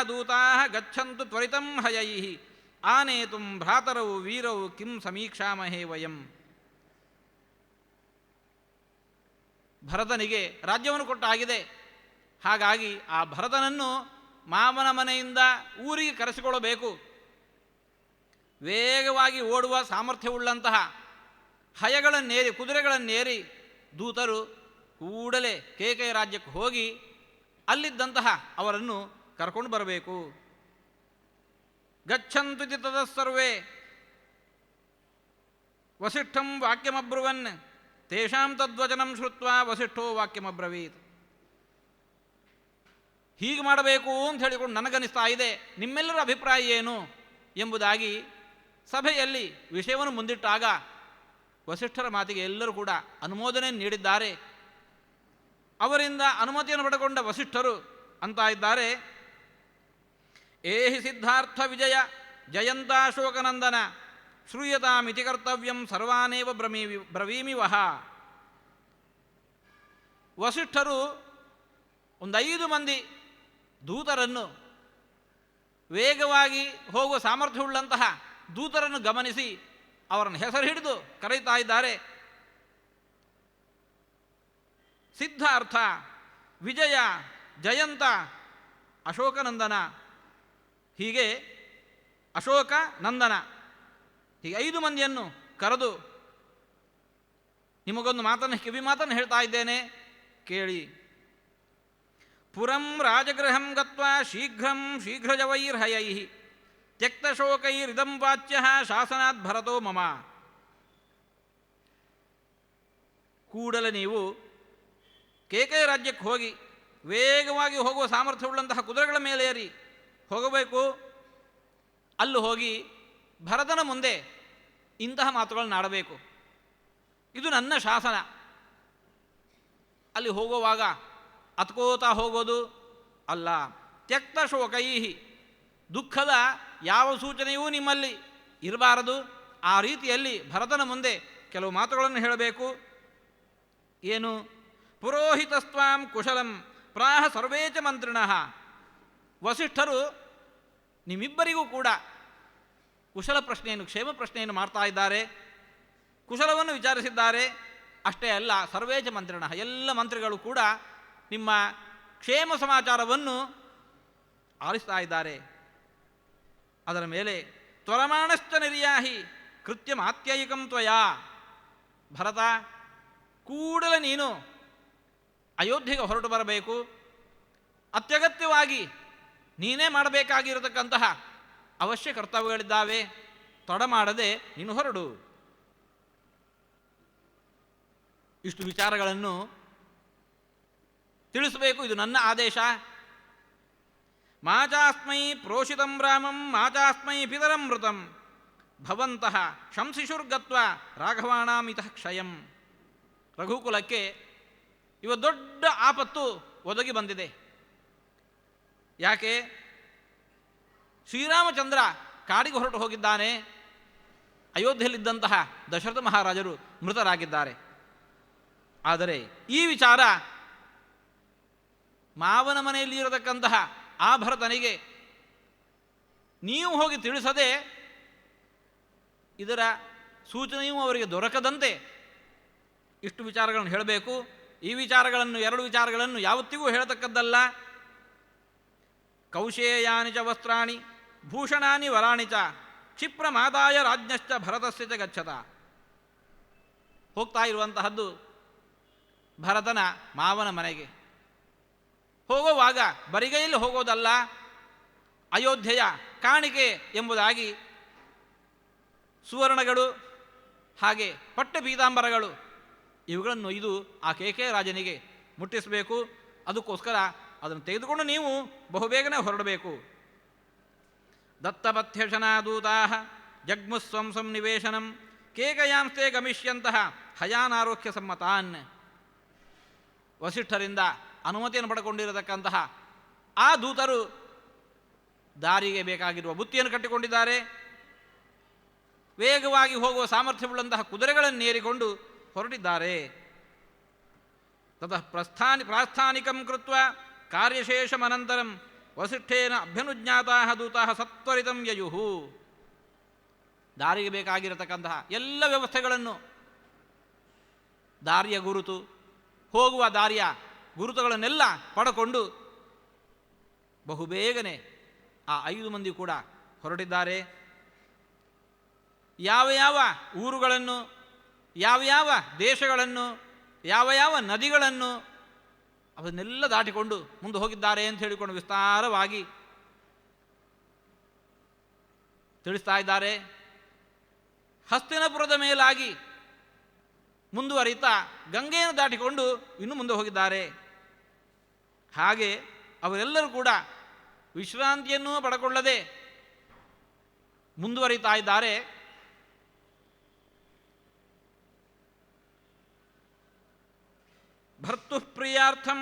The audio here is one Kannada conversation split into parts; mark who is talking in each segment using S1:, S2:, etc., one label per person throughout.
S1: ದೂತಾ ಗಚ್ಚಂತು ತ್ವರಿತಂ ಹಯೈ ಆನೇತು ಭ್ರಾತರೌ ವೀರೌ ಕಿಂ ಸಮೀಕ್ಷಾಮಹೇ ವಯಂ. ಭರತನಿಗೆ ರಾಜ್ಯವನ್ನು ಕೊಟ್ಟಾಗಿದೆ. ಹಾಗಾಗಿ ಆ ಭರತನನ್ನು ಮಾವನ ಮನೆಯಿಂದ ಊರಿಗೆ ಕರೆಸಿಕೊಳ್ಳಬೇಕು. ವೇಗವಾಗಿ ಓಡುವ ಸಾಮರ್ಥ್ಯವುಳ್ಳಂತಹ ಹಯಗಳನ್ನೇರಿ ಕುದುರೆಗಳನ್ನೇರಿ ದೂತರು ಕೂಡಲೇ ಕೇಕೆಯ ರಾಜ್ಯಕ್ಕೆ ಹೋಗಿ ಅಲ್ಲಿದ್ದಂತಹ ಅವರನ್ನು ಕರ್ಕೊಂಡು ಬರಬೇಕು. ಗಚ್ಚಂತು ಇತಿ ತತಃ ಸರ್ವೇ ವಸಿಷ್ಠಂ ವಾಕ್ಯಮಬ್ರುವನ್ ತೇಷಾಂ ತದ್ವಚನಂ ಶ್ರುತ್ವಾ ವಸಿಷ್ಠೋ ವಾಕ್ಯಮಬ್ರವೀತ್. ಹೀಗೆ ಮಾಡಬೇಕು ಅಂತ ಹೇಳಿಕೊಂಡು ನನಗನಿಸ್ತಾ ಇದೆ, ನಿಮ್ಮೆಲ್ಲರ ಅಭಿಪ್ರಾಯ ಏನು ಎಂಬುದಾಗಿ ಸಭೆಯಲ್ಲಿ ವಿಷಯವನ್ನು ಮುಂದಿಟ್ಟಾಗ ವಸಿಷ್ಠರ ಮಾತಿಗೆ ಎಲ್ಲರೂ ಕೂಡ ಅನುಮೋದನೆ ನೀಡಿದ್ದಾರೆ. ಅವರಿಂದ ಅನುಮತಿಯನ್ನು ಪಡೆದುಕೊಂಡ ವಸಿಷ್ಠರು ಅಂತ ಇದ್ದಾರೆ, ಏಹಿ ಸಿದ್ಧಾರ್ಥ ವಿಜಯ ಜಯಂತಾಶೋಕನಂದನ ಶ್ರೂಯತಾಮಿತಿ ಕರ್ತವ್ಯಂ ಸರ್ವಾನೇವ ಬ್ರವೀಮಿ ವಹ. ವಸಿಷ್ಠರು ಒಂದು 5 ಮಂದಿ ದೂತರನ್ನು, ವೇಗವಾಗಿ ಹೋಗುವ ಸಾಮರ್ಥ್ಯವುಳ್ಳಂತಹ ದೂತರನ್ನು ಗಮನಿಸಿ ಅವರನ್ನು ಹೆಸರು ಹಿಡಿದು ಕರೆಯುತ್ತಾ ಇದ್ದಾರೆ. ಸಿದ್ಧಾರ್ಥ, ವಿಜಯ, ಜಯಂತ, ಅಶೋಕನಂದನ, ಹೀಗೆ ಅಶೋಕ ನಂದನ, ಹೀಗೆ 5 ಮಂದಿಯನ್ನು ಕರೆದು ನಿಮಗೊಂದು ಮಾತನ್ನು ಕಿವಿ ಮಾತನ್ನು ಹೇಳ್ತಾ ಇದ್ದೇನೆ ಕೇಳಿ. ಪುರಂ ರಾಜಗೃಹಂ ಗತ್ವಾ ಶೀಘ್ರಜವೈರ್ಹಯೈ ತ್ಯಕ್ತಶೋಕೈರಿದಂ ವಾಚ್ಯ ಶಾಸನಾತ್ ಭರತೋ ಮಮ. ಕೂಡಲೇ ನೀವು ಕೇಕೆಯ ರಾಜ್ಯಕ್ಕೆ ಹೋಗಿ ವೇಗವಾಗಿ ಹೋಗುವ ಸಾಮರ್ಥ್ಯವುಳ್ಳಂತಹ ಕುದುರೆಗಳ ಮೇಲೆ ಏರಿ ಹೋಗಬೇಕು. ಅಲ್ಲಿ ಹೋಗಿ ಭರತನ ಮುಂದೆ ಇಂತಹ ಮಾತುಗಳನ್ನು ಆಡಬೇಕು. ಇದು ನನ್ನ ಶಾಸನ. ಅಲ್ಲಿ ಹೋಗುವಾಗ ಅತ್ಕೋತಾ ಹೋಗೋದು ಅಲ್ಲ. ತ್ಯಕ್ತ ಶೋಕೈಹಿ, ದುಃಖದ ಯಾವ ಸೂಚನೆಯೂ ನಿಮ್ಮಲ್ಲಿ ಇರಬಾರದು. ಆ ರೀತಿಯಲ್ಲಿ ಭರತನ ಮುಂದೆ ಕೆಲವು ಮಾತುಗಳನ್ನು ಹೇಳಬೇಕು. ಏನು? ಪುರೋಹಿತಸ್ತ್ವಾಂ ಕುಶಲಂ ಪ್ರಾಹ ಸರ್ವೇ ಚ ಮಂತ್ರಿಣಃ. ವಸಿಷ್ಠರು ನಿಮ್ಮಿಬ್ಬರಿಗೂ ಕೂಡ ಕುಶಲ ಪ್ರಶ್ನೆಯನ್ನು, ಕ್ಷೇಮ ಪ್ರಶ್ನೆಯನ್ನು ಮಾಡ್ತಾ ಇದ್ದಾರೆ, ಕುಶಲವನ್ನು ವಿಚಾರಿಸಿದ್ದಾರೆ. ಅಷ್ಟೇ ಅಲ್ಲ, ಸರ್ವೇ ಚ ಮಂತ್ರಿಣಃ, ಎಲ್ಲ ಮಂತ್ರಿಗಳು ಕೂಡ ನಿಮ್ಮ ಕ್ಷೇಮ ಸಮಾಚಾರವನ್ನು ಆಲಿಸ್ತಾ ಇದ್ದಾರೆ. ಅದರ ಮೇಲೆ ತ್ವರಮಾಣಶ್ಚ ನಿರ್ಯಾಹಿ ಕೃತ್ಯಮಾತ್ಯಯಿಕಂ ತ್ವಯಾ. ಭರತ, ಕೂಡಲೇ ನೀನು ಅಯೋಧ್ಯೆಗೆ ಹೊರಟು ಬರಬೇಕು. ಅತ್ಯಗತ್ಯವಾಗಿ ನೀನೇ ಮಾಡಬೇಕಾಗಿರತಕ್ಕಂತಹ ಅವಶ್ಯ ಕರ್ತವ್ಯಗಳಿದ್ದಾವೆ. ತಡ ಮಾಡದೆ ನೀನು ಹೊರಡು. ಇಷ್ಟು ವಿಚಾರಗಳನ್ನು ತಿಳಿಸಬೇಕು. ಇದು ನನ್ನ ಆದೇಶ. ಮಾಚಾಸ್ಮೈ ಪ್ರೋಷಿತಂ ರಾಮಂ ಮಾಚಾಸ್ಮೈ ಪಿತರಂ ಮೃತಂ ಭವಂತಃ ಶಂಸಿಷುರ್ಗತ್ವ ರಾಘವಾಣಾಮಿತಃ ಕ್ಷಯಂ. ರಘುಕುಲಕ್ಕೆ ಇವ ದೊಡ್ಡ ಆಪತ್ತು ಒದಗಿ ಬಂದಿದೆ. ಯಾಕೆ? ಶ್ರೀರಾಮಚಂದ್ರ ಕಾಡಿಗೆ ಹೊರಟು ಹೋಗಿದ್ದಾನೆ. ಅಯೋಧ್ಯೆಯಲ್ಲಿದ್ದಂತಹ ದಶರಥ ಮಹಾರಾಜರು ಮೃತರಾಗಿದ್ದಾರೆ. ಆದರೆ ಈ ವಿಚಾರ ಮಾವನ ಮನೆಯಲ್ಲಿ ಇರತಕ್ಕಂತಹ ಆ ಭರತನಿಗೆ ನೀವು ಹೋಗಿ ತಿಳಿಸದೆ, ಇದರ ಸೂಚನೆಯೂ ಅವರಿಗೆ ದೊರಕದಂತೆ ಇಷ್ಟು ವಿಚಾರಗಳನ್ನು ಹೇಳಬೇಕು. ಈ ವಿಚಾರಗಳನ್ನು, 2 ವಿಚಾರಗಳನ್ನು ಯಾವತ್ತಿಗೂ ಹೇಳತಕ್ಕದ್ದಲ್ಲ. ಕೌಶೇಯಾನಿ ಚ ವಸ್ತ್ರಾಣಿ ಭೂಷಣಾನಿ ವರಾಣಿ ಚ ಕ್ಷಿಪ್ರಮಾದಾಯ ರಾಜ್ಞಶ್ಚ ಭರತಸ್ಯ ಚ ಗಚ್ಚತ. ಹೋಗ್ತಾ ಇರುವಂತಹದ್ದು ಭರತನ ಮಾವನ ಮನೆಗೆ. ಹೋಗುವಾಗ ಬರಿಗೈಯಲ್ಲಿ ಹೋಗೋದಲ್ಲ, ಅಯೋಧ್ಯೆಯ ಕಾಣಿಕೆ ಎಂಬುದಾಗಿ ಸುವರ್ಣಗಳು ಹಾಗೆ ಪಟ್ಟ ಪೀತಾಂಬರಗಳು ಇವುಗಳನ್ನು ಒಯ್ದು ಆ ಕೇಕೆ ರಾಜನಿಗೆ ಮುಟ್ಟಿಸಬೇಕು. ಅದಕ್ಕೋಸ್ಕರ ಅದನ್ನು ತೆಗೆದುಕೊಂಡು ನೀವು ಬಹುಬೇಗನೆ ಹೊರಡಬೇಕು. ದತ್ತಪಥ್ಯಶನಾದೂತಾ ಜಗ್ಮುಸ್ವಂ ಸಂನಿವೇಶನಂ ಕೇಕಯಾಂಸ್ತೆ ಗಮಿಷ್ಯಂತಹ ಹಯಾನಾರೋಖ್ಯ ಸಮ್ಮತಾನ್. ವಸಿಷ್ಠರಿಂದ ಅನುಮತಿಯನ್ನು ಪಡೆದುಕೊಂಡಿರತಕ್ಕಂತಹ ಆ ದೂತರು ದಾರಿಗೆ ಬೇಕಾಗಿರುವ ಬುತ್ತಿಯನ್ನು ಕಟ್ಟಿಕೊಂಡಿದ್ದಾರೆ. ವೇಗವಾಗಿ ಹೋಗುವ ಸಾಮರ್ಥ್ಯವುಳ್ಳಂತಹ ಕುದುರೆಗಳನ್ನೇರಿಕೊಂಡು ಹೊರಟಿದ್ದಾರೆ. ತತಃ ಪ್ರಾಸ್ಥಾನಿಕಂ ಕೃತ್ವ ಕಾರ್ಯಶೇಷಮನಂತರಂ ವಸಿಷ್ಠೇನ ಅಭ್ಯನುಜ್ಞಾತಾ ದೂತಾ ಸತ್ವರಿತಂ ಯಯುಹು. ದಾರಿಗೆ ಬೇಕಾಗಿರತಕ್ಕಂತಹ ಎಲ್ಲ ವ್ಯವಸ್ಥೆಗಳನ್ನು, ದಾರಿಯ ಗುರುತು, ಹೋಗುವ ದಾರಿಯ ಗುರುತುಗಳನ್ನೆಲ್ಲ ಪಡಕೊಂಡು ಬಹುಬೇಗನೆ ಆ 5 ಮಂದಿ ಕೂಡ ಹೊರಟಿದ್ದಾರೆ. ಯಾವ ಯಾವ ಊರುಗಳನ್ನು, ಯಾವ ಯಾವ ದೇಶಗಳನ್ನು, ಯಾವ ಯಾವ ನದಿಗಳನ್ನು ಅವನ್ನೆಲ್ಲ ದಾಟಿಕೊಂಡು ಮುಂದೆ ಹೋಗಿದ್ದಾರೆ ಅಂತ ಹೇಳಿಕೊಂಡು ವಿಸ್ತಾರವಾಗಿ ತಿಳಿಸ್ತಾ ಇದ್ದಾರೆ. ಹಸ್ತಿನಪುರದ ಮೇಲಾಗಿ ಮುಂದುವರಿತಾ ಗಂಗೆಯನ್ನು ದಾಟಿಕೊಂಡು ಇನ್ನೂ ಮುಂದೆ ಹೋಗಿದ್ದಾರೆ. ಹಾಗೆ ಅವರೆಲ್ಲರೂ ಕೂಡ ವಿಶ್ರಾಂತಿಯನ್ನೂ ಪಡಕೊಳ್ಳದೆ ಮುಂದುವರಿತಾ ಇದ್ದಾರೆ. ಭರ್ತುಃಪ್ರಿಯಾರ್ಥಂ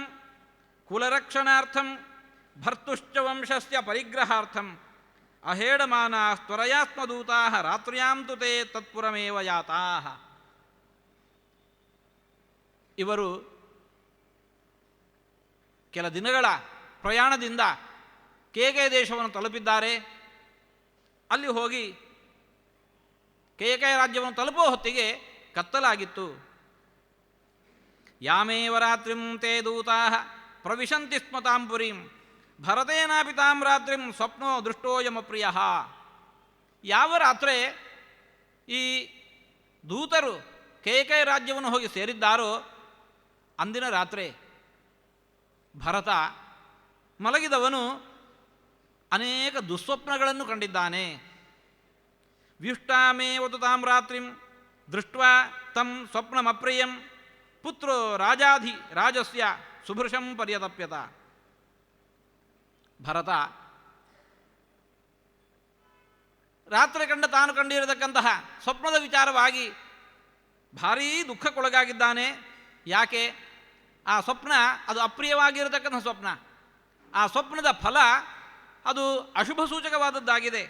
S1: ಕುಲರಕ್ಷಣಾರ್ಥಂ ಭರ್ತುಶ್ಚ ವಂಶಸ್ಯ ಪರಿಗ್ರಹಾರ್ಥಂ ಅಹೇಡಮಾನಾ ತ್ವರಯಾತ್ಮದೂತಾ ರಾತ್ರ್ಯಾಂ ತು ತೇ ತತ್ಪುರಮೇವ ಯಾತಾ. ಇವರು ಕೆಲ ದಿನಗಳ ಪ್ರಯಾಣದಿಂದ ಕೇಕಯ ದೇಶವನ್ನು ತಲುಪಿದ್ದಾರೆ. ಅಲ್ಲಿ ಹೋಗಿ ಕೇಕಯ ರಾಜ್ಯವನ್ನು ತಲುಪುವ ಹೊತ್ತಿಗೆ ಕತ್ತಲಾಗಿತ್ತು. ಯಾಮೇವ ರಾತ್ರಿಂ ತೇ ದೂತಾ ಪ್ರವಿಶಂತಿ ಸ್ಮ ತಾಂ ಪುರೀಂ ಭರತೇನಾಪಿ ತಾಂ ರಾತ್ರಿಂ ಸ್ವಪ್ನೋ ದೃಷ್ಟೋಯಮಪ್ರಿಯ. ಯಾವ ರಾತ್ರಿ ಈ ದೂತರು ಕೇಕಯ ರಾಜ್ಯವನ್ನು ಹೋಗಿ ಸೇರಿದ್ದಾರೋ ಅಂದಿನ ರಾತ್ರಿ ಭರತ ಮಲಗಿದವನು ಅನೇಕ ದುಸ್ವಪ್ನಗಳನ್ನು ಕಂಡಿದ್ದಾನೆ. ವ್ಯುಷ್ಟಾಮೇವತು ತಾಂ ರಾತ್ರಿಂ ದೃಷ್ಟ್ವಾ ತಂ ಸ್ವಪ್ನಮಪ್ರಿಯಂ ಪುತ್ರೋ ರಾಜಾಧಿ ರಾಜಸ್ಯ ಸುಭೃಶಂ ಪರ್ಯತಪ್ಯತ. ಭರತ ರಾತ್ರಿ ತಾನು ಕಂಡಿರತಕ್ಕಂತಹ ಸ್ವಪ್ನದ ವಿಚಾರವಾಗಿ ಭಾರೀ ದುಃಖಕ್ಕೊಳಗಾಗಿದ್ದಾನೆ. ಯಾಕೆ? ಆ ಸ್ವಪ್ನ ಅದು ಅಪ್ರಿಯವಾಗಿರತಕ್ಕಂಥ ಸ್ವಪ್ನ. ಆ ಸ್ವಪ್ನದ ಫಲ ಅದು ಅಶುಭ ಸೂಚಕವಾದದ್ದಾಗಿದೆ.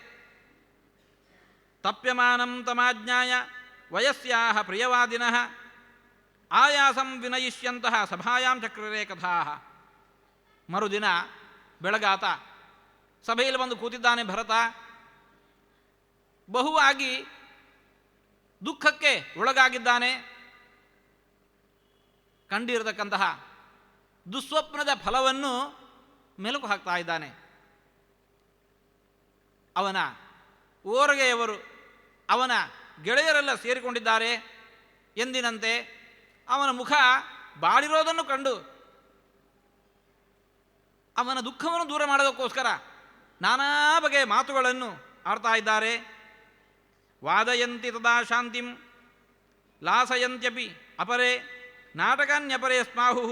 S1: ತಪ್ಯಮಾನಂ ತಮಾಜ್ಞಾಯ ವಯಸ್ಯಾಹ ಪ್ರಿಯವಾದಿನಃ ಆಯಾಸಂ ವಿನಯಿಷ್ಯಂತಹ ಸಭಾಯಾಂ ಚಕ್ರರೇ ಕಥಾ. ಮರುದಿನ ಬೆಳಗಾತ ಸಭೆಯಲ್ಲಿ ಬಂದು ಕೂತಿದ್ದಾನೆ ಭರತ. ಬಹುವಾಗಿ ದುಃಖಕ್ಕೆ ಒಳಗಾಗಿದ್ದಾನೆ. ಕಂಡಿರತಕ್ಕಂತಹ ದುಸ್ವಪ್ನದ ಫಲವನ್ನು ಮೆಲುಕು ಹಾಕ್ತಾ ಇದ್ದಾನೆ. ಅವನ ಓರಗೆಯವರು, ಅವನ ಗೆಳೆಯರೆಲ್ಲ ಸೇರಿಕೊಂಡಿದ್ದಾರೆ. ಎಂದಿನಂತೆ ಅವನ ಮುಖ ಬಾಡಿರೋದನ್ನು ಕಂಡು ಅವನ ದುಃಖವನ್ನು ದೂರ ಮಾಡೋದಕ್ಕೋಸ್ಕರ ನಾನಾ ಬಗೆಯ ಮಾತುಗಳನ್ನು ಆಡ್ತಾ ಇದ್ದಾರೆ. ವಾದಯಂತಿ ತದಾ ಶಾಂತಿಂ ಲಾಸಯಂತ್ಯಪಿ ಅಪರೇ ನಾಟಕಾನ್ಯಪರೇ ಸ್ಮಾಹು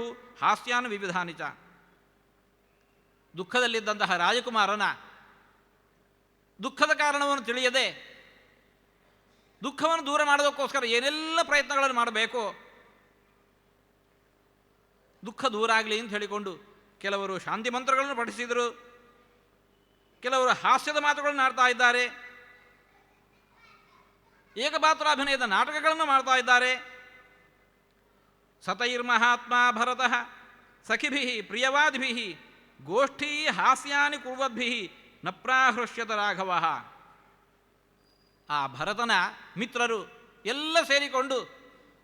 S1: ಹಾಸ್ಯಾನ್ ವಿವಿಧಾನಿ ಚ. ದುಃಖದಲ್ಲಿದ್ದಂತಹ ರಾಜಕುಮಾರನ ದುಃಖದ ಕಾರಣವನ್ನು ತಿಳಿಯದೆ ದುಃಖವನ್ನು ದೂರ ಮಾಡೋದಕ್ಕೋಸ್ಕರ ಏನೆಲ್ಲ ಪ್ರಯತ್ನಗಳನ್ನು ಮಾಡಬೇಕು, ದುಃಖ ದೂರ ಆಗಲಿ ಅಂತ ಹೇಳಿಕೊಂಡು ಕೆಲವರು ಶಾಂತಿ ಮಂತ್ರಗಳನ್ನು ಪಠಿಸಿದರು, ಕೆಲವರು ಹಾಸ್ಯದ ಮಾತುಗಳನ್ನು ಆಡ್ತಾ ಇದ್ದಾರೆ, ಏಕಪಾತ್ರಾಭಿನಯದ ನಾಟಕಗಳನ್ನು ಮಾಡ್ತಾ ಇದ್ದಾರೆ. ಸತೈರ್ಮಹಾತ್ಮ ಭರತಃ ಸಖಿಭಿ ಪ್ರಿಯವಾದಿಭಿ ಗೋಷ್ಠೀ ಹಾಸ್ಯಾನಿ ಕುರ್ವದ್ಭಿ ನ ಪ್ರಾಹೃಷ್ಯತ ರಾಘವ. ಆ ಭರತನ ಮಿತ್ರರು ಎಲ್ಲ ಸೇರಿಕೊಂಡು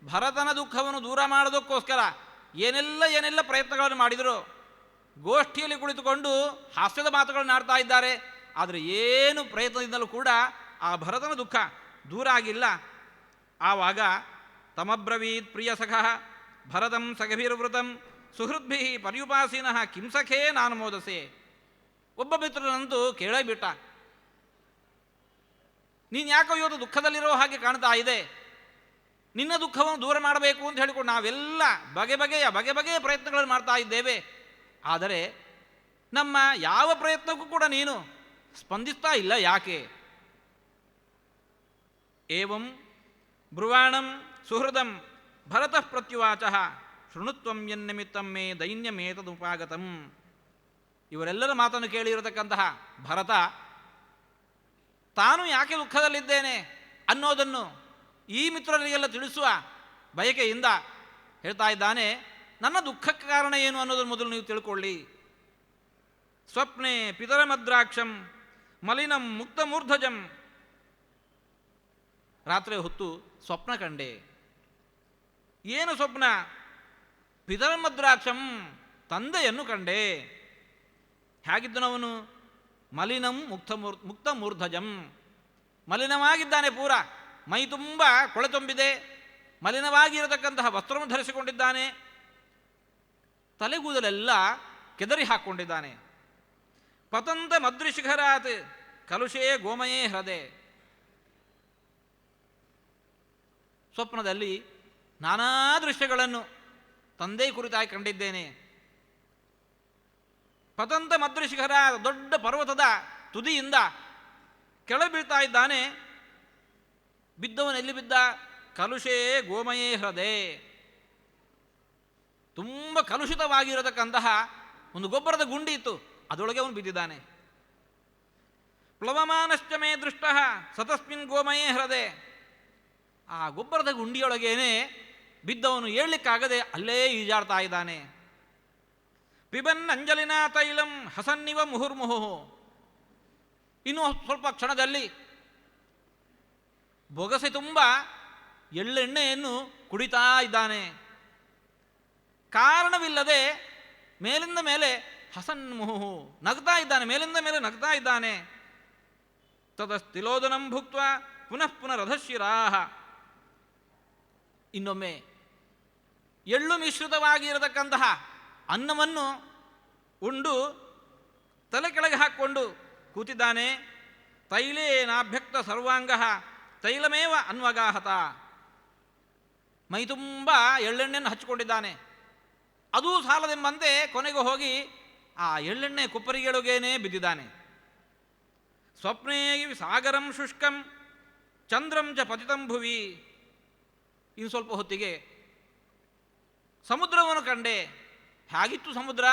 S1: ಭರತನ ದುಃಖವನ್ನು ದೂರ ಮಾಡೋದಕ್ಕೋಸ್ಕರ ಏನೆಲ್ಲ ಪ್ರಯತ್ನಗಳನ್ನು ಮಾಡಿದರು. ಗೋಷ್ಠಿಯಲ್ಲಿ ಕುಳಿತುಕೊಂಡು ಹಾಸ್ಯದ ಮಾತುಗಳನ್ನು ಆಡ್ತಾ ಇದ್ದಾರೆ. ಆದರೆ ಏನು ಪ್ರಯತ್ನದಿಂದಲೂ ಕೂಡ ಆ ಭರತನ ದುಃಖ ದೂರ ಆಗಿಲ್ಲ. ಆವಾಗ ತಮಬ್ರವೀತ್ ಪ್ರಿಯ ಸಖಃ ಭರತಂ ಸಖಭಿರ್ವೃತಂ ಸುಹೃದ್ಭಿ ಪರ್ಯುಪಾಸೀನಃ ಕಿಂಸಖೇ ನಾನು ಮೋದಸೆ. ಒಬ್ಬ ಮಿತ್ರನಂತೂ ಕೇಳೇ ಬಿಟ್ಟ, ನೀನು ಯಾಕೋ ಇವತ್ತು ದುಃಖದಲ್ಲಿರೋ ಹಾಗೆ ಕಾಣ್ತಾ ಇದೆ, ನಿನ್ನ ದುಃಖವನ್ನು ದೂರ ಮಾಡಬೇಕು ಅಂತ ಹೇಳಿಕೊಂಡು ನಾವೆಲ್ಲ ಬಗೆ ಬಗೆಯ ಪ್ರಯತ್ನಗಳನ್ನು ಮಾಡ್ತಾ ಇದ್ದೇವೆ. ಆದರೆ ನಮ್ಮ ಯಾವ ಪ್ರಯತ್ನಕ್ಕೂ ಕೂಡ ನೀನು ಸ್ಪಂದಿಸ್ತಾ ಇಲ್ಲ, ಯಾಕೆ? ಏವಂ ಬ್ರುವಾಣಂ ಸುಹೃದಂ ಭರತಃ ಪ್ರತ್ಯುವಾಚ ಶೃಣುತ್ವಂ ಯನ್ನಿಮಿತ್ತಂ ಮೇ ದೈನ್ಯಮೇತದುಪಾಗತಂ. ಇವರೆಲ್ಲರ ಮಾತನ್ನು ಕೇಳಿರತಕ್ಕಂತಹ ಭರತ ತಾನು ಯಾಕೆ ದುಃಖದಲ್ಲಿದ್ದೇನೆ ಅನ್ನೋದನ್ನು ಈ ಮಿತ್ರರಿಗೆಲ್ಲ ತಿಳಿಸುವ ಬಯಕೆಯಿಂದ ಹೇಳ್ತಾ ಇದ್ದಾನೆ. ನನ್ನ ದುಃಖಕ್ಕೆ ಕಾರಣ ಏನು ಅನ್ನೋದನ್ನು ಮೊದಲು ನೀವು ತಿಳ್ಕೊಳ್ಳಿ. ಸ್ವಪ್ನೆ ಪಿತರಮದ್ರಾಕ್ಷಂ ಮಲಿನಂ ಮುಕ್ತಮೂರ್ಧಜಂ. ರಾತ್ರಿ ಹೊತ್ತು ಸ್ವಪ್ನ ಕಂಡೆ. ಏನು ಸ್ವಪ್ನ? ಪಿತರಮದ್ರಾಕ್ಷಂ, ತಂದೆಯನ್ನು ಕಂಡೆ. ಹೇಗಿದ್ದನವನು? ಮಲಿನಂ ಮುಕ್ತಮೂರ್ಧಜಂ, ಮಲಿನವಾಗಿದ್ದಾನೆ. ಪೂರ ಮೈ ತುಂಬ ಕೊಳೆ ತುಂಬಿದೆ, ಮಲಿನವಾಗಿರತಕ್ಕಂತಹ ವಸ್ತ್ರವನ್ನು ಧರಿಸಿಕೊಂಡಿದ್ದಾನೆ, ತಲೆಗೂದಲೆಲ್ಲ ಕೆದರಿ ಹಾಕ್ಕೊಂಡಿದ್ದಾನೆ. ಪತಂತ ಮದ್ರಿಶಿಖರಾತ್ ಕಲುಷೇ ಗೋಮಯೇ ಹೃದೆ. ಸ್ವಪ್ನದಲ್ಲಿ ನಾನಾ ದೃಶ್ಯಗಳನ್ನು ತಂದೆ ಕುರಿತಾಗಿ ಕಂಡಿದ್ದೇನೆ. ಪತಂತ ಮದ್ರಿಶಿಖರ, ದೊಡ್ಡ ಪರ್ವತದ ತುದಿಯಿಂದ ಕೆಳ ಬೀಳ್ತಾ ಇದ್ದಾನೆ. ಬಿದ್ದವನೆಲ್ಲಿ ಬಿದ್ದ? ಕಲುಷೇ ಗೋಮಯೇ ಹೃದೆ. ತುಂಬ ಕಲುಷಿತವಾಗಿರತಕ್ಕಂತಹ ಒಂದು ಗೊಬ್ಬರದ ಗುಂಡಿ ಇತ್ತು, ಅದರೊಳಗೆ ಅವನು ಬಿದ್ದಿದ್ದಾನೆ. ಪ್ಲವಮಾನಶ್ಚ ಮೇ ದೃಷ್ಟ ಸತಸ್ಮಿನ್ ಗೋಮಯೇ ಹೃದೆ. ಆ ಗೊಬ್ಬರದ ಗುಂಡಿಯೊಳಗೇನೆ ಬಿದ್ದವನು ಏಳಲಿಕ್ಕಾಗದೆ ಅಲ್ಲೇ ಈಜಾಡ್ತಾ ಇದ್ದಾನೆ. ಪಿಬನ್ ಅಂಜಲಿನ ತೈಲಂ ಹಸನ್ನಿವ ಮುಹುರ್ಮುಹು. ಇನ್ನು ಸ್ವಲ್ಪ ಕ್ಷಣದಲ್ಲಿ ಬೊಗಸೆ ತುಂಬ ಎಳ್ಳೆಣ್ಣೆಯನ್ನು ಕುಡಿತಾ ಇದ್ದಾನೆ. ಕಾರಣವಿಲ್ಲದೆ ಮೇಲಿಂದ ಮೇಲೆ ಹಸನ್ಮುಹು, ನಗ್ತಾ ಇದ್ದಾನೆ, ಮೇಲಿಂದ ಮೇಲೆ ನಗ್ತಾ ಇದ್ದಾನೆ. ತದಸ್ತಿಲೋದನಂ ಭುಕ್ತ ಪುನಃ ಪುನರಧಶಿರಾಹ. ಇನ್ನೊಮ್ಮೆ ಎಳ್ಳು ಮಿಶ್ರಿತವಾಗಿರತಕ್ಕಂತಹ ಅನ್ನವನ್ನು ಉಂಡು ತಲೆ ಕೆಳಗೆ ಹಾಕ್ಕೊಂಡು ಕೂತಿದ್ದಾನೆ. ತೈಲೇನಾಭ್ಯಕ್ತ ಸರ್ವಾಂಗ ತೈಲಮೇವ ಅನ್ವಗಾಹತ. ಮೈ ತುಂಬ ಎಳ್ಳೆಣ್ಣೆಯನ್ನು ಹಚ್ಚಿಕೊಂಡಿದ್ದಾನೆ. ಅದೂ ಸಾಲದೆಂಬಂತೆ ಕೊನೆಗೆ ಹೋಗಿ ಆ ಎಳ್ಳೆಣ್ಣೆ ಕೊಪ್ಪರಿಗೆಳಗೇನೆ ಬಿದ್ದಿದ್ದಾನೆ. ಸ್ವಪ್ನೇ ಸಾಗರಂ ಶುಷ್ಕಂ ಚಂದ್ರಂ ಚ ಪತಿತಂ ಭುವಿ. ಇನ್ನು ಸ್ವಲ್ಪ ಹೊತ್ತಿಗೆ ಸಮುದ್ರವನ್ನು ಕಂಡೆ. ಹೇಗಿತ್ತು ಸಮುದ್ರ?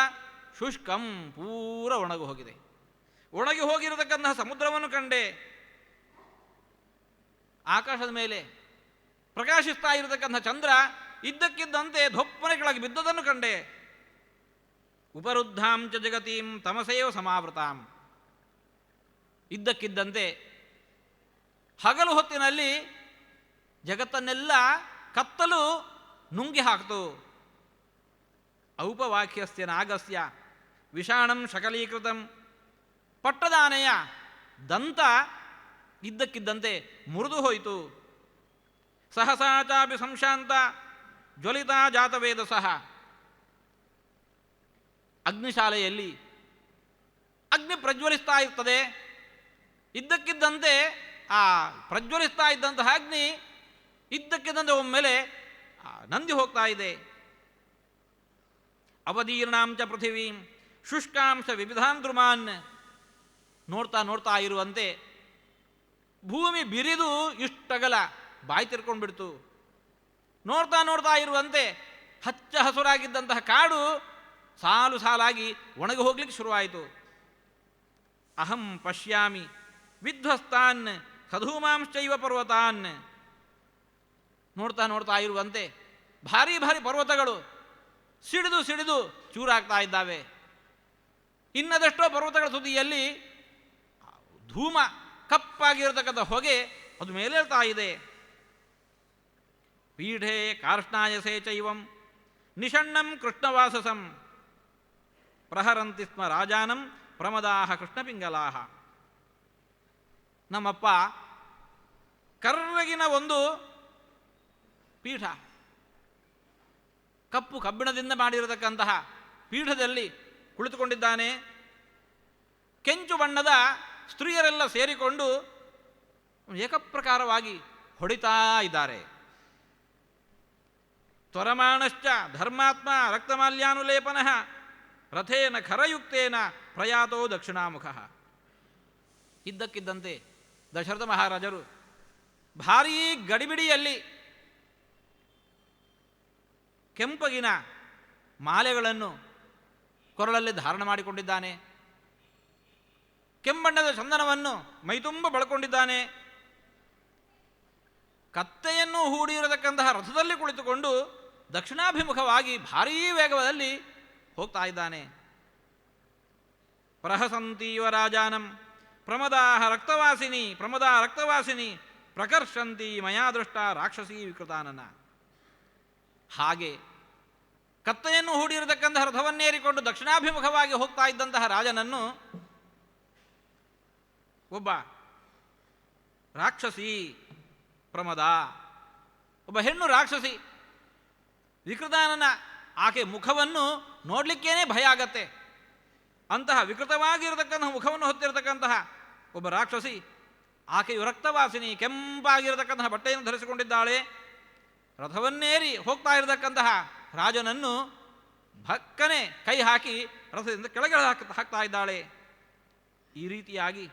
S1: ಶುಷ್ಕಂ, ಪೂರ ಒಣಗಿ ಹೋಗಿದೆ. ಒಣಗಿ ಹೋಗಿರತಕ್ಕಂತಹ ಸಮುದ್ರವನ್ನು ಕಂಡೆ. ಆಕಾಶದ ಮೇಲೆ ಪ್ರಕಾಶಿಸ್ತಾ ಇರತಕ್ಕಂಥ ಚಂದ್ರ ಇದ್ದಕ್ಕಿದ್ದಂತೆ ಧೊಪ್ಪನೆ ಕೆಳಗೆ ಬಿದ್ದದನ್ನು ಕಂಡೆ. ಉಪರುದ್ಧಾಂ ಚ ಜಗತೀಂ ತಮಸೇವ ಸಮಾವೃತಾಂ. ಇದ್ದಕ್ಕಿದ್ದಂತೆ ಹಗಲು ಹೊತ್ತಿನಲ್ಲಿ ಜಗತ್ತನ್ನೆಲ್ಲ ಕತ್ತಲು ನುಂಗಿ ಹಾಕ್ತು. ಔಪವಾಕ್ಯಸ್ಯ ನಾಗಸ್ಯ ವಿಷಾಣಂ ಶಕಲೀಕೃತಂ. ಪಟ್ಟದಾನೆಯ ದಂತ ಇದ್ದಕ್ಕಿದ್ದಂತೆ ಮುರಿದು ಹೋಯಿತು. ಸಹಸಾ ಚಾಪಿ ಸಂಶಾಂತ ಜ್ವಲಿತಾ ಜಾತವೇದ ಸಹ. ಅಗ್ನಿಶಾಲೆಯಲ್ಲಿ ಅಗ್ನಿ ಪ್ರಜ್ವಲಿಸ್ತಾ ಇರ್ತದೆ. ಇದ್ದಕ್ಕಿದ್ದಂತೆ ಆ ಪ್ರಜ್ವಲಿಸ್ತಾ ಇದ್ದಂತಹ ಅಗ್ನಿ ಇದ್ದಕ್ಕಿದ್ದಂತೆ ಒಮ್ಮೆಲೆ ನಂದಿ ಹೋಗ್ತಾ ಇದೆ. ಅವಧೀರ್ಣಾಂಚ ಪೃಥಿವೀಂ ಶುಷ್ಕಾಂಶ ವಿವಿಧಾಂಧ್ರುಮಾನ್. ನೋಡ್ತಾ ನೋಡ್ತಾ ಇರುವಂತೆ ಭೂಮಿ ಬಿರಿದು ಇಷ್ಟಗಲ ಬಾಯಿ ತಿರ್ಕೊಂಡು ಬಿಡ್ತು. ನೋಡ್ತಾ ನೋಡ್ತಾ ಇರುವಂತೆ ಹಚ್ಚ ಹಸುರಾಗಿದ್ದಂತಹ ಕಾಡು ಸಾಲು ಸಾಲಾಗಿ ಒಣಗಿ ಹೋಗ್ಲಿಕ್ಕೆ ಶುರುವಾಯಿತು. ಅಹಂ ಪಶ್ಯಾಮಿ ವಿಧ್ವಸ್ತಾನ್ ಸಧೂಮಾಂಶ್ಚೈವ ಪರ್ವತಾನ್. ನೋಡ್ತಾ ನೋಡ್ತಾ ಇರುವಂತೆ ಭಾರಿ ಭಾರಿ ಪರ್ವತಗಳು ಸಿಡಿದು ಸಿಡಿದು ಚೂರಾಗ್ತಾ ಇದ್ದಾವೆ. ಇನ್ನದೆಷ್ಟೋ ಪರ್ವತಗಳ ತುದಿಯಲ್ಲಿ ಧೂಮ, ಕಪ್ಪಾಗಿರತಕ್ಕಂಥ ಹೊಗೆ ಅದು ಮೇಲೇಳ್ತಾ ಇದೆ. ಪೀಠೆ ಕಾರ್ಷ್ಣಾಯಸೇ ಚೈವಂ ನಿಷಣ್ಣಂ ಕೃಷ್ಣವಾಸಸಂ ಪ್ರಹರಂತಿ ಸ್ಮ ರಾಜಾನಂ ಪ್ರಮದಾಹ ಕೃಷ್ಣಪಿಂಗಲಾಹ. ನಮ್ಮಪ್ಪ ಕರ್ರಗಿನ ಒಂದು ಪೀಠ, ಕಪ್ಪು ಕಬ್ಬಿಣದಿಂದ ಮಾಡಿರತಕ್ಕಂತಹ ಪೀಠದಲ್ಲಿ ಕುಳಿತುಕೊಂಡಿದ್ದಾನೆ. ಕೆಂಚು ಬಣ್ಣದ ಸ್ತ್ರೀಯರೆಲ್ಲ ಸೇರಿಕೊಂಡು ಏಕಪ್ರಕಾರವಾಗಿ ಹೊಡಿತಾ ಇದ್ದಾರೆ. ತ್ವರಮಾಣಶ್ಚ ಧರ್ಮಾತ್ಮ ರಕ್ತಮಾಲ್ಯಾನುಲೇಪನಃ ರಥೇನ ಖರಯುಕ್ತೇನ ಪ್ರಯಾತೋ ದಕ್ಷಿಣಾಮುಖ. ಇದ್ದಕ್ಕಿದ್ದಂತೆ ದಶರಥ ಮಹಾರಾಜರು ಭಾರೀ ಗಡಿಬಿಡಿಯಲ್ಲಿ ಕೆಂಪಗಿನ ಮಾಲೆಗಳನ್ನು ಕೊರಳಲ್ಲಿ ಧಾರಣ ಮಾಡಿಕೊಂಡಿದ್ದಾನೆ. ಕೆಂಬಣ್ಣದ ಚಂದನವನ್ನು ಮೈತುಂಬ ಬಳಕೊಂಡಿದ್ದಾನೆ. ಕತ್ತೆಯನ್ನು ಹೂಡಿರತಕ್ಕಂತಹ ರಥದಲ್ಲಿ ಕುಳಿತುಕೊಂಡು ದಕ್ಷಿಣಾಭಿಮುಖವಾಗಿ ಭಾರೀ ವೇಗದಲ್ಲಿ ಹೋಗ್ತಾ ಇದ್ದಾನೆ. ಪ್ರಹಸಂತೀವ ರಾಜಾನಂ ಪ್ರಮದಾ ರಕ್ತವಾಸಿನಿ ಪ್ರಕರ್ಷಂತಿ ಮಯಾ ದೃಷ್ಟ ರಾಕ್ಷಸೀ ವಿಕೃತಾನನ. ಹಾಗೆ ಕತ್ತೆಯನ್ನು ಹೂಡಿರತಕ್ಕಂತಹ ರಥವನ್ನೇರಿಕೊಂಡು ದಕ್ಷಿಣಾಭಿಮುಖವಾಗಿ ಹೋಗ್ತಾ ಇದ್ದಂತಹ ರಾಜನನ್ನು ಒಬ್ಬ ರಾಕ್ಷಸಿ ಪ್ರಮದ, ಒಬ್ಬ ಹೆಣ್ಣು ರಾಕ್ಷಸಿ ವಿಕೃತಾನನ, ಆಕೆ ಮುಖವನ್ನು ನೋಡಲಿಕ್ಕೇನೆ ಭಯ ಆಗತ್ತೆ. ಅಂತಹ ವಿಕೃತವಾಗಿರತಕ್ಕಂತಹ ಮುಖವನ್ನು ಹೊತ್ತಿರತಕ್ಕಂತಹ ಒಬ್ಬ ರಾಕ್ಷಸಿ, ಆಕೆಯು ರಕ್ತವಾಸಿನಿ, ಕೆಂಪಾಗಿರತಕ್ಕಂತಹ ಬಟ್ಟೆಯನ್ನು ಧರಿಸಿಕೊಂಡಿದ್ದಾಳೆ. ರಥವನ್ನೇರಿ ಹೋಗ್ತಾ ಇರತಕ್ಕಂತಹ ರಾಜನನ್ನು ಭಕ್ಕನೆ ಕೈ ಹಾಕಿ ರಥದಿಂದ ಕೆಳಗೆ ಹಾಕ್ತಾ ಇದ್ದಾಳೆ. ಈ ರೀತಿಯಾಗಿ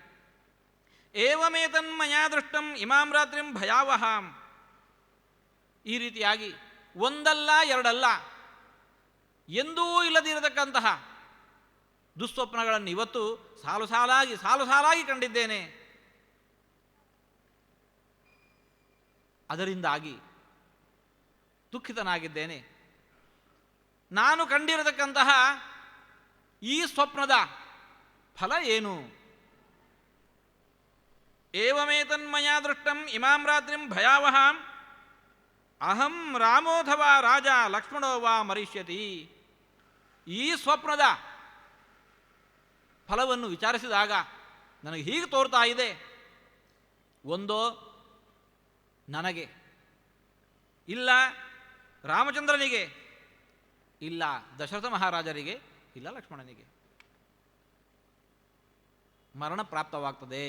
S1: ಏವಮೇತನ್ಮಯಾ ದೃಷ್ಟಂ ಇಮಾಂ ರಾತ್ರಿಂ ಭಯಾವಹಾಂ, ಈ ರೀತಿಯಾಗಿ ಒಂದಲ್ಲ ಎರಡಲ್ಲ ಎಂದೂ ಇಲ್ಲದಿರತಕ್ಕಂತಹ ದುಸ್ವಪ್ನಗಳನ್ನು ಇವತ್ತು ಸಾಲು ಸಾಲಾಗಿ ಕಂಡಿದ್ದೇನೆ. ಅದರಿಂದಾಗಿ ದುಃಖಿತನಾಗಿದ್ದೇನೆ. ನಾನು ಕಂಡಿರತಕ್ಕಂತಹ ಈ ಸ್ವಪ್ನದ ಫಲ ಏನು? ಏವಮೇತನ್ಮಯಾ ದೃಷ್ಟಂ ಇಮಾಂ ರಾತ್ರಿಂ ಭಯಾವಹಾಂ ಅಹಂ ರಾಮೋಥವಾ ರಾಜ ಲಕ್ಷ್ಮಣೋ ವಾ ಮರಿಷ್ಯತಿ. ಈ ಸ್ವಪ್ನದ ಫಲವನ್ನು ವಿಚಾರಿಸಿದಾಗ ನನಗೆ ಹೀಗೆ ತೋರ್ತಾ ಇದೆ, ಒಂದೋ ನನಗೆ, ಇಲ್ಲ ರಾಮಚಂದ್ರನಿಗೆ, ಇಲ್ಲ ದಶರಥ ಮಹಾರಾಜರಿಗೆ, ಇಲ್ಲ ಲಕ್ಷ್ಮಣನಿಗೆ ಮರಣ ಪ್ರಾಪ್ತವಾಗ್ತದೆ.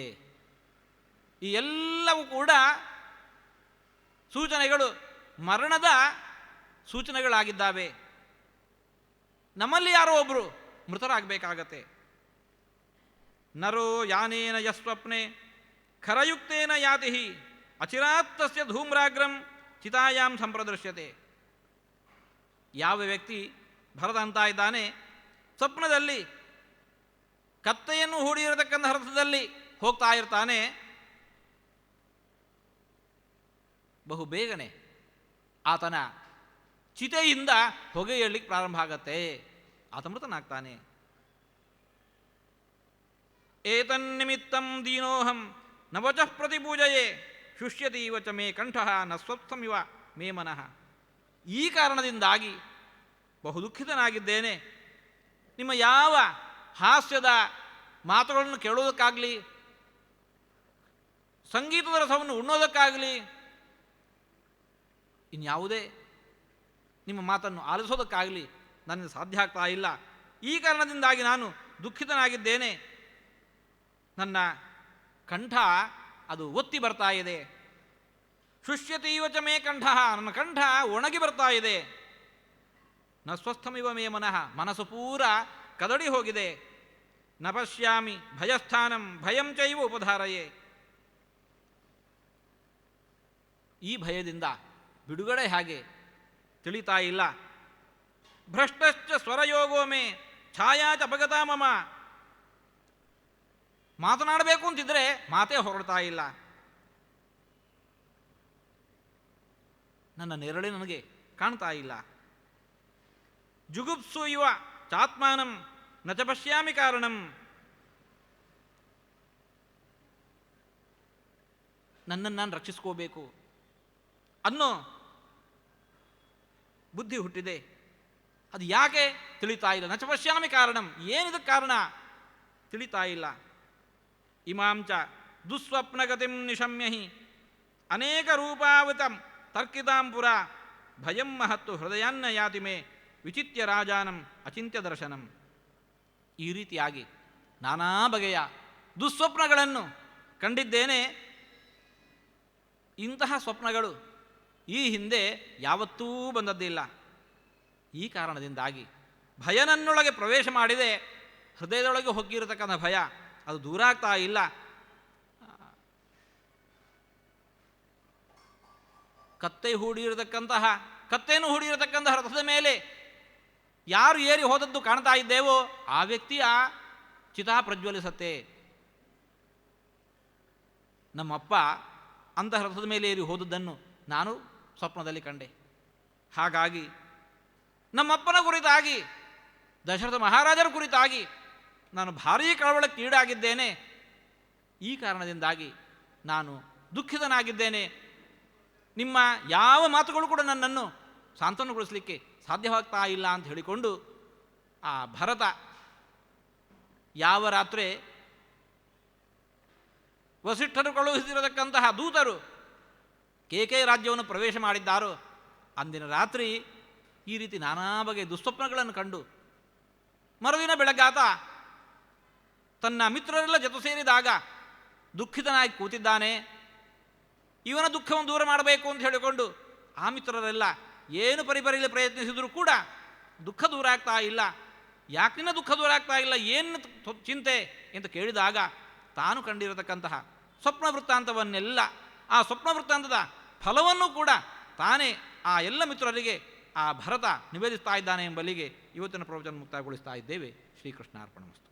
S1: ಈ ಎಲ್ಲವೂ ಕೂಡ ಸೂಚನೆಗಳು ಮರಣದ ಸೂಚನೆಗಳಾಗಿದ್ದಾವೆ. ನಮ್ಮಲ್ಲಿ ಯಾರೋ ಒಬ್ಬರು ಮೃತರಾಗಬೇಕಾಗತ್ತೆ. ನರೋ ಯಾನೇನ ಯಸ್ವಪ್ನೆ ಖರಯುಕ್ತೇನ ಯಾತಿ ಅಚಿರಾತ್ತಸ್ಯ ಧೂಮ್ರಾಗ್ರಂ ಚಿತಾಯಾಂ ಸಂಪ್ರದೃಶ್ಯತೆ. ಯಾವ ವ್ಯಕ್ತಿ ಭರತ ಅಂತ ಇದ್ದಾನೆ, ಸ್ವಪ್ನದಲ್ಲಿ ಕತ್ತೆಯನ್ನು ಹೂಡಿರತಕ್ಕಂಥ ರಥದಲ್ಲಿ ಹೋಗ್ತಾ ಇರ್ತಾನೆ, ಬಹು ಬೇಗನೆ ಆತನ ಚಿತೆಯಿಂದ ಹೊಗೆ ಏಳಲಿಕ್ಕೆ ಪ್ರಾರಂಭ ಆಗತ್ತೆ, ಆತ ಮೃತನಾಗ್ತಾನೆ. ಏತನ್ನಿಮಿತ್ತಂ ದೀನೋಹಂ ನವಚಃ ಪ್ರತಿಪೂಜಯೇ ಶುಷ್ಯತೀವ ಚ ಮೇ ಕಂಠಃ ನ ಸ್ವತ್ಸಮಿವ ಮೇ ಮನಃ. ಈ ಕಾರಣದಿಂದಾಗಿ ಬಹು ದುಃಖಿತನಾಗಿದ್ದೇನೆ. ನಿಮ್ಮ ಯಾವ ಹಾಸ್ಯದ ಮಾತುಗಳನ್ನು ಕೇಳೋದಕ್ಕಾಗಲಿ, ಸಂಗೀತದ ರಸವನ್ನು ಉಣ್ಣೋದಕ್ಕಾಗಲಿ, ಇನ್ಯಾವುದೇ ನಿಮ್ಮ ಮಾತನ್ನು ಆಲಿಸೋದಕ್ಕಾಗಲಿ ನನಗೆ ಸಾಧ್ಯ ಆಗ್ತಾ ಇಲ್ಲ. ಈ ಕಾರಣದಿಂದಾಗಿ ನಾನು ದುಃಖಿತನಾಗಿದ್ದೇನೆ. ನನ್ನ ಕಂಠ ಅದು ಒತ್ತಿ ಬರ್ತಾ ಇದೆ. ಶುಷ್ಯತೀವ ಚ ಮೇ ಕಂಠ, ನನ್ನ ಕಂಠ ಒಣಗಿ ಬರ್ತಾ ಇದೆ. ನ ಸ್ವಸ್ಥಮಿವ ಮೇ ಮನಃ, ಮನಸ್ಸು ಪೂರ ಕದಡಿ ಹೋಗಿದೆ. ನ ಪಶ್ಯಾಮಿ ಭಯಸ್ಥಾನಂ ಭಯಂ ಚೈವ ಉಪಧಾರಯೇ. ಈ ಭಯದಿಂದ ಬಿಡುಗಡೆ ಹಾಗೆ ತಿಳಿತಾ ಇಲ್ಲ. ಭ್ರಷ್ಟಶ್ಚ ಸ್ವರಯೋಗೋ ಮೇ ಛಾಯಾ ಚ ಅಪಗತಾ ಮಮ. ಮಾತನಾಡಬೇಕು ಅಂತಿದ್ರೆ ಮಾತೇ ಹೊರಡ್ತಾ ಇಲ್ಲ. ನನ್ನ ನೆರಳೆ ನನಗೆ ಕಾಣ್ತಾ ಇಲ್ಲ. ಜುಗುಪ್ಸು ಇವ ಚಾತ್ಮಾನಂ ನ ಚ ಪಶ್ಯಾಮಿ ಕಾರಣಂ. ನನ್ನನ್ನು ನಾನು ರಕ್ಷಿಸ್ಕೋಬೇಕು ಅನ್ನೋ ಬುದ್ಧಿ ಹುಟ್ಟಿದೆ. ಅದು ಯಾಕೆ ತಿಳಿತಾ ಇಲ್ಲ. ನ ಚ ಪಶ್ಯಾಮಿ ಕಾರಣಂ, ಏನಿದಕ್ಕೆ ಕಾರಣ ತಿಳಿತಾ ಇಲ್ಲ. ಇಮಾಂಚ ದುಸ್ವಪ್ನಗತಿಂ ನಿಶಮ್ಯ ಹಿ ಅನೇಕ ರೂಪಾವತಂ ತರ್ಕಿತಾಂ ಪುರ ಭಯಂ ಮಹತ್ತು ಹೃದಯಾನ್ನ ಯಾತಿ ಮೇ ವಿಚಿತ್ಯ ರಾಜಾನಂ ಅಚಿಂತ್ಯ ದರ್ಶನಂ. ಈ ರೀತಿಯಾಗಿ ನಾನಾ ಬಗೆಯ ದುಸ್ವಪ್ನಗಳನ್ನು ಕಂಡಿದ್ದೇನೆ. ಇಂತಹ ಸ್ವಪ್ನಗಳು ಈ ಹಿಂದೆ ಯಾವತ್ತೂ ಬಂದದ್ದಿಲ್ಲ. ಈ ಕಾರಣದಿಂದಾಗಿ ಭಯ ನನ್ನೊಳಗೆ ಪ್ರವೇಶ ಮಾಡಿದೆ. ಹೃದಯದೊಳಗೆ ಹೊಗ್ಗಿರತಕ್ಕಂಥ ಭಯ ಅದು ದೂರ ಆಗ್ತಾ ಇಲ್ಲ. ಕತ್ತೆಯನ್ನು ಹೂಡಿರತಕ್ಕಂತಹ ರಥದ ಮೇಲೆ ಯಾರು ಏರಿ ಹೋದದ್ದು ಕಾಣ್ತಾ ಇದ್ದೇವೋ ಆ ವ್ಯಕ್ತಿಯ ಚಿತಾ ಪ್ರಜ್ವಲಿಸತ್ತೆ. ನಮ್ಮಪ್ಪ ಅಂತಹ ರಥದ ಮೇಲೆ ಏರಿ ಹೋದದ್ದನ್ನು ನಾನು ಸ್ವಪ್ನದಲ್ಲಿ ಕಂಡೆ. ಹಾಗಾಗಿ ನಮ್ಮಪ್ಪನ ಕುರಿತಾಗಿ, ದಶರಥ ಮಹಾರಾಜರ ಕುರಿತಾಗಿ ನಾನು ಭಾರೀ ಕಳವಳಕ್ಕೀಡಾಗಿದ್ದೇನೆ. ಈ ಕಾರಣದಿಂದಾಗಿ ನಾನು ದುಃಖಿತನಾಗಿದ್ದೇನೆ. ನಿಮ್ಮ ಯಾವ ಮಾತುಗಳು ಕೂಡ ನನ್ನನ್ನು ಸಾಂತ್ವನಗೊಳಿಸಲಿಕ್ಕೆ ಸಾಧ್ಯವಾಗ್ತಾ ಇಲ್ಲ ಅಂತ ಹೇಳಿಕೊಂಡು ಆ ಭರತ ಯಾವ ರಾತ್ರಿ ವಸಿಷ್ಠರು ಕಳುಹಿಸಿರತಕ್ಕಂತಹ ದೂತರು ಕೇಕೆ ರಾಜ್ಯವನ್ನು ಪ್ರವೇಶ ಮಾಡಿದ್ದಾರೋ ಅಂದಿನ ರಾತ್ರಿ ಈ ರೀತಿ ನಾನಾ ಬಗೆಯ ದುಸ್ವಪ್ನಗಳನ್ನು ಕಂಡು ಮರುದಿನ ಬೆಳಗಾತ ತನ್ನ ಮಿತ್ರರೆಲ್ಲ ಜೊತೆ ಸೇರಿದಾಗ ದುಃಖಿತನಾಗಿ ಕೂತಿದ್ದಾನೆ. ಇವನ ದುಃಖವನ್ನು ದೂರ ಮಾಡಬೇಕು ಅಂತ ಹೇಳಿಕೊಂಡು ಆ ಮಿತ್ರರೆಲ್ಲ ಏನು ಪರಿಪರಿಲಿ ಪ್ರಯತ್ನಿಸಿದರೂ ಕೂಡ ದುಃಖ ದೂರ ಆಗ್ತಾ ಇಲ್ಲ. ಯಾಕಿನ್ನ ದುಃಖ ದೂರ ಆಗ್ತಾ ಇಲ್ಲ, ಏನು ಚಿಂತೆ ಅಂತ ಕೇಳಿದಾಗ ತಾನು ಕಂಡಿರತಕ್ಕಂತಹ ಸ್ವಪ್ನ ವೃತ್ತಾಂತವನ್ನೆಲ್ಲ, ಆ ಸ್ವಪ್ನ ವೃತ್ತಾಂತದ ಫಲವನ್ನು ಕೂಡ ತಾನೇ ಆ ಎಲ್ಲ ಮಿತ್ರರಿಗೆ ಆ ಭರತ ನಿವೇದಿಸ್ತಾ ಇದ್ದಾನೆ ಎಂಬಲ್ಲಿಗೆ ಇವತ್ತಿನ ಪ್ರವಚನ ಮುಕ್ತಾಯಗೊಳಿಸ್ತಾ ಇದ್ದೇವೆ. ಶ್ರೀಕೃಷ್ಣಾರ್ಪಣಮಸ್ತು.